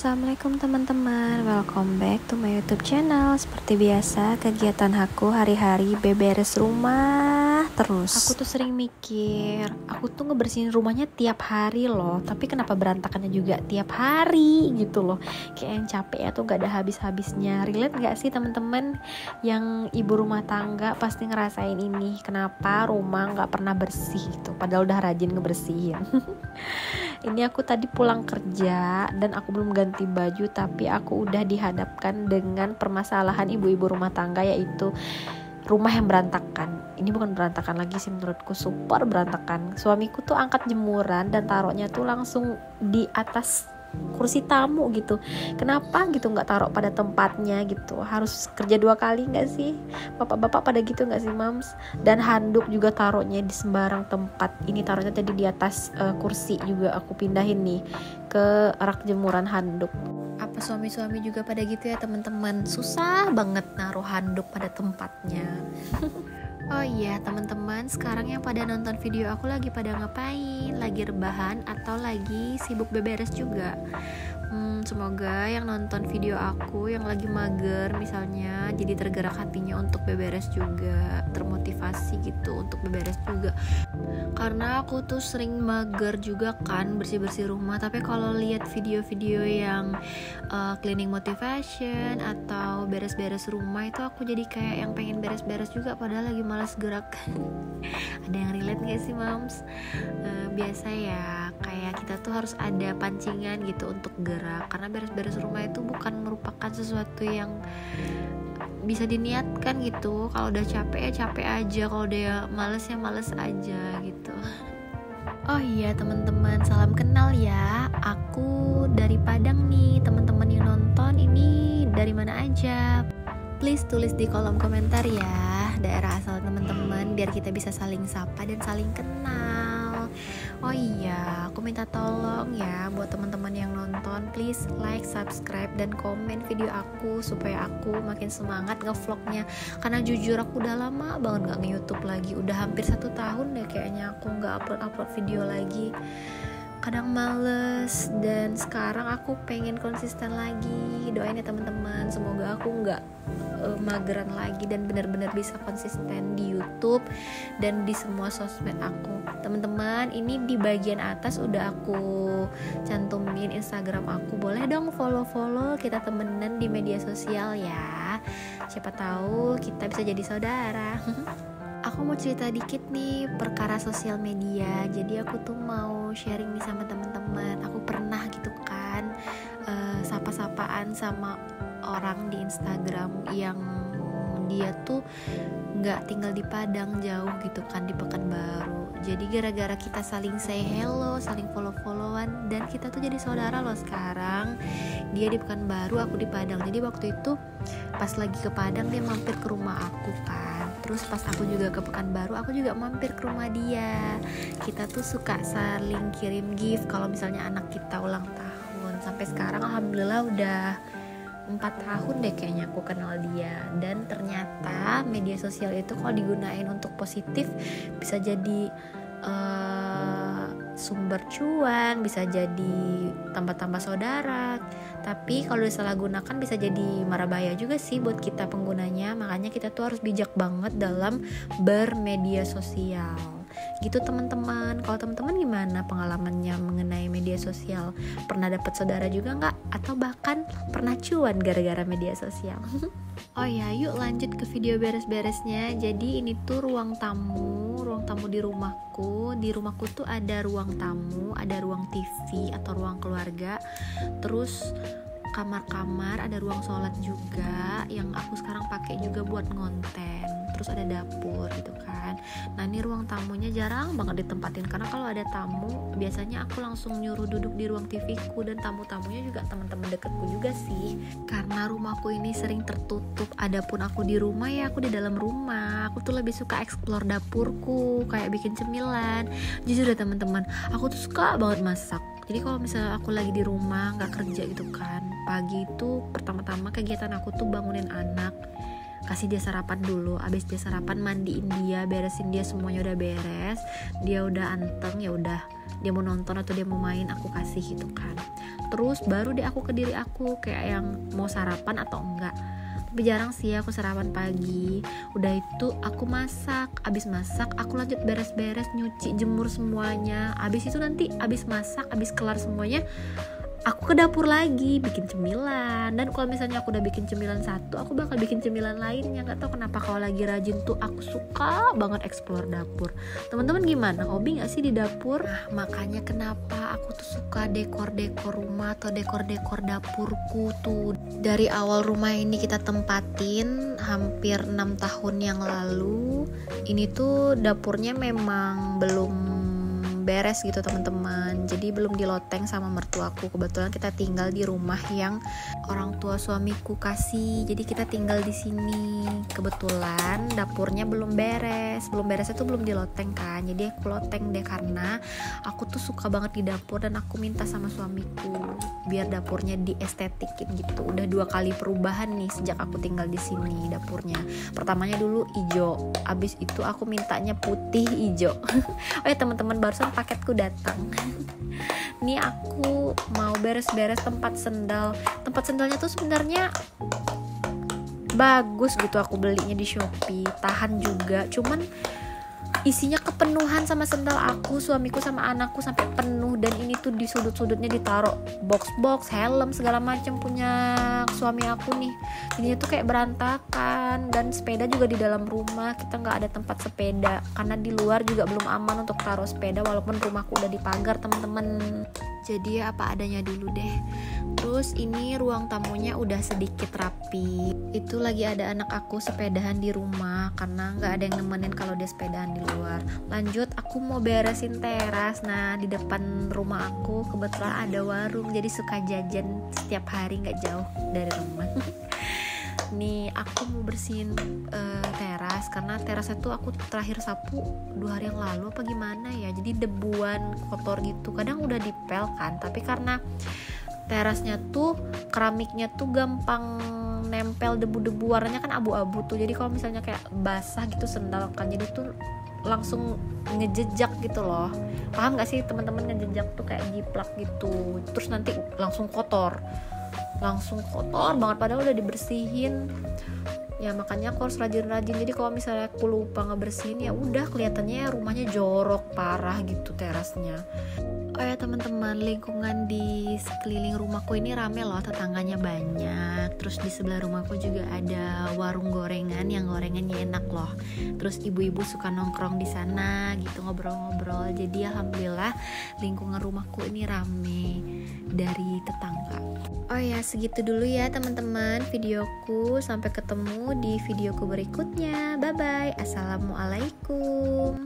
Assalamualaikum teman-teman, welcome back to my YouTube channel. Seperti biasa, kegiatan aku hari-hari beberes rumah terus. Aku tuh sering mikir, aku tuh ngebersihin rumahnya tiap hari loh, tapi kenapa berantakannya juga tiap hari gitu loh. Kayak yang capek ya tuh gak ada habis-habisnya. Relate gak sih teman-teman yang ibu rumah tangga pasti ngerasain ini? Kenapa rumah gak pernah bersih gitu, padahal udah rajin ngebersihin. Ini aku tadi pulang kerja dan aku belum ganti baju, tapi aku udah dihadapkan dengan permasalahan ibu-ibu rumah tangga, yaitu rumah yang berantakan. Ini bukan berantakan lagi sih, menurutku super berantakan. Suamiku tuh angkat jemuran dan taruhnya tuh langsung di atas kursi tamu gitu. Kenapa gitu nggak taruh pada tempatnya gitu? Harus kerja 2 kali nggak sih? Bapak-bapak pada gitu nggak sih, mams? Dan handuk juga taruhnya di sembarang tempat. Ini taruhnya tadi di atas kursi juga aku pindahin nih ke rak jemuran handuk. Apa suami-suami juga pada gitu ya teman-teman? Susah banget naruh handuk pada tempatnya. Oh iya teman-teman, sekarang yang pada nonton video aku lagi pada ngapain? Lagi rebahan atau lagi sibuk beberes juga? Semoga yang nonton video aku yang lagi mager misalnya jadi tergerak hatinya untuk beberes juga, termotivasi gitu untuk beberes juga. Karena aku tuh sering mager juga kan bersih-bersih rumah, tapi kalau lihat video-video yang cleaning motivation atau beres-beres rumah itu aku jadi kayak yang pengen beres-beres juga padahal lagi malas gerak. Ada yang relate gak sih mams? Biasa ya, kayak kita tuh harus ada pancingan gitu untuk gerak, karena beres-beres rumah itu bukan merupakan sesuatu yang bisa diniatkan gitu. Kalau udah capek ya capek aja, kalau udah males ya males aja gitu. Oh iya teman-teman, salam kenal ya. Aku dari Padang nih. Teman-teman yang nonton ini dari mana aja? Please tulis di kolom komentar ya daerah asal teman-teman, biar kita bisa saling sapa dan saling kenal. Oh iya, aku minta tolong ya buat teman-teman yang nonton, please like, subscribe, dan komen video aku supaya aku makin semangat ngevlognya. Karena jujur aku udah lama banget gak nge-youtube lagi, udah hampir 1 tahun deh kayaknya aku gak upload video lagi. Kadang males, dan sekarang aku pengen konsisten lagi. Doain ya teman-teman, semoga aku gak mageran lagi dan benar-benar bisa konsisten di YouTube dan di semua sosmed aku. Teman-teman, ini di bagian atas udah aku cantumin Instagram aku. Boleh dong follow kita temenan di media sosial ya. Siapa tahu kita bisa jadi saudara. Aku mau cerita dikit nih perkara sosial media. Jadi aku tuh mau sharing nih sama teman-teman. Aku pernah gitu kan sapa-sapaan sama orang di Instagram yang dia tuh nggak tinggal di Padang, jauh gitu kan, di Pekanbaru. Jadi gara-gara kita saling say hello, saling follow-followan, dan kita tuh jadi saudara loh sekarang. Dia di Pekanbaru, aku di Padang. Jadi waktu itu pas lagi ke Padang dia mampir ke rumah aku kan. Terus pas aku juga ke Pekanbaru, aku juga mampir ke rumah dia. Kita tuh suka saling kirim gift kalau misalnya anak kita ulang tahun. Sampai sekarang alhamdulillah udah 4 tahun deh kayaknya aku kenal dia. Dan ternyata media sosial itu kalau digunain untuk positif bisa jadi sumber cuan, bisa jadi tambah-tambah saudara. Tapi kalau disalahgunakan bisa jadi mara bahaya juga sih buat kita penggunanya. Makanya kita tuh harus bijak banget dalam bermedia sosial gitu teman-teman. Kalau teman-teman gimana pengalamannya mengenai media sosial? Pernah dapat saudara juga nggak? Atau bahkan pernah cuan gara-gara media sosial? Oh ya, yuk lanjut ke video beres-beresnya. Jadi ini tuh ruang tamu di rumahku. Di rumahku tuh ada ruang tamu, ada ruang TV atau ruang keluarga, terus kamar-kamar, ada ruang sholat juga yang aku sekarang pakai juga buat ngonten. Terus ada dapur gitu kan. Nah ini ruang tamunya jarang banget ditempatin, karena kalau ada tamu biasanya aku langsung nyuruh duduk di ruang TV ku, dan tamu-tamunya juga teman-teman dekatku juga sih. Karena rumahku ini sering tertutup, adapun aku di rumah ya aku di dalam rumah. Aku tuh lebih suka explore dapurku, kayak bikin cemilan. Jujur ya teman-teman, aku tuh suka banget masak. Jadi kalau misalnya aku lagi di rumah nggak kerja gitu kan, pagi itu pertama-tama kegiatan aku tuh bangunin anak, kasih dia sarapan dulu. Abis dia sarapan, mandiin dia, beresin dia, semuanya udah beres, dia udah anteng, ya udah dia mau nonton atau dia mau main aku kasih gitu kan. Terus baru deh aku ke diri aku kayak yang mau sarapan atau enggak. Tapi jarang sih aku sarapan pagi. Udah itu aku masak. Abis masak aku lanjut beres-beres, nyuci, jemur semuanya. Abis itu nanti abis masak, abis kelar semuanya, aku ke dapur lagi bikin cemilan. Dan kalau misalnya aku udah bikin cemilan satu, aku bakal bikin cemilan lainnya. Gak tau kenapa kalau lagi rajin tuh aku suka banget explore dapur. Teman-teman gimana? Hobi gak sih di dapur? Nah, makanya kenapa aku tuh suka dekor-dekor rumah atau dekor-dekor dapurku tuh. Dari awal rumah ini kita tempatin hampir 6 tahun yang lalu, ini tuh dapurnya memang belum beres gitu teman-teman, jadi belum diloteng sama mertuaku. Kebetulan kita tinggal di rumah yang orang tua suamiku kasih, jadi kita tinggal di sini. Kebetulan dapurnya belum beres itu belum diloteng kan, jadi aku loteng deh karena aku tuh suka banget di dapur dan aku minta sama suamiku biar dapurnya diestetikin gitu. Udah 2 kali perubahan nih sejak aku tinggal di sini dapurnya. Pertamanya dulu hijau, abis itu aku mintanya putih hijau. Oh ya teman-teman, barusan paketku datang. Nih aku mau beres-beres tempat sendal. Tempat sendalnya tuh sebenarnya bagus gitu, aku belinya di Shopee, tahan juga. Cuman isinya kepenuhan sama sendal aku, suamiku sama anakku sampai penuh. Dan ini tuh di sudut-sudutnya ditaruh box-box, helm segala macam punya suami aku nih. Ini tuh kayak berantakan. Dan sepeda juga di dalam rumah, kita nggak ada tempat sepeda karena di luar juga belum aman untuk taruh sepeda walaupun rumahku udah dipagar teman-teman. Jadi ya apa adanya dulu deh. Terus ini ruang tamunya udah sedikit rapi. Itu lagi ada anak aku sepedahan di rumah karena nggak ada yang nemenin kalau dia sepedahan di luar. Lanjut aku mau beresin teras. Nah di depan rumah aku kebetulan ada warung, jadi suka jajan setiap hari nggak jauh dari rumah. Nih aku mau bersihin teras karena terasnya tuh aku terakhir sapu 2 hari yang lalu apa gimana ya, jadi debuan kotor gitu. Kadang udah dipel kan, tapi karena terasnya tuh keramiknya tuh gampang nempel debu-debu, warnanya kan abu-abu tuh, jadi kalau misalnya kayak basah gitu sendal kan, jadi tuh langsung ngejejak gitu loh. Paham gak sih teman-teman, ngejejak tuh kayak jiplak gitu, terus nanti langsung kotor banget padahal udah dibersihin. Ya makanya aku harus rajin-rajin. Jadi kalau misalnya aku lupa ngebersihin, ya udah kelihatannya rumahnya jorok parah gitu terasnya. Oh ya teman-teman, lingkungan di sekeliling rumahku ini rame loh, tetangganya banyak. Terus di sebelah rumahku juga ada warung gorengan yang gorengannya enak loh. Terus ibu-ibu suka nongkrong di sana gitu, ngobrol-ngobrol. Jadi alhamdulillah lingkungan rumahku ini rame dari tetangga. Oh ya, segitu dulu ya teman-teman videoku. Sampai ketemu di videoku berikutnya. Bye bye. Assalamualaikum.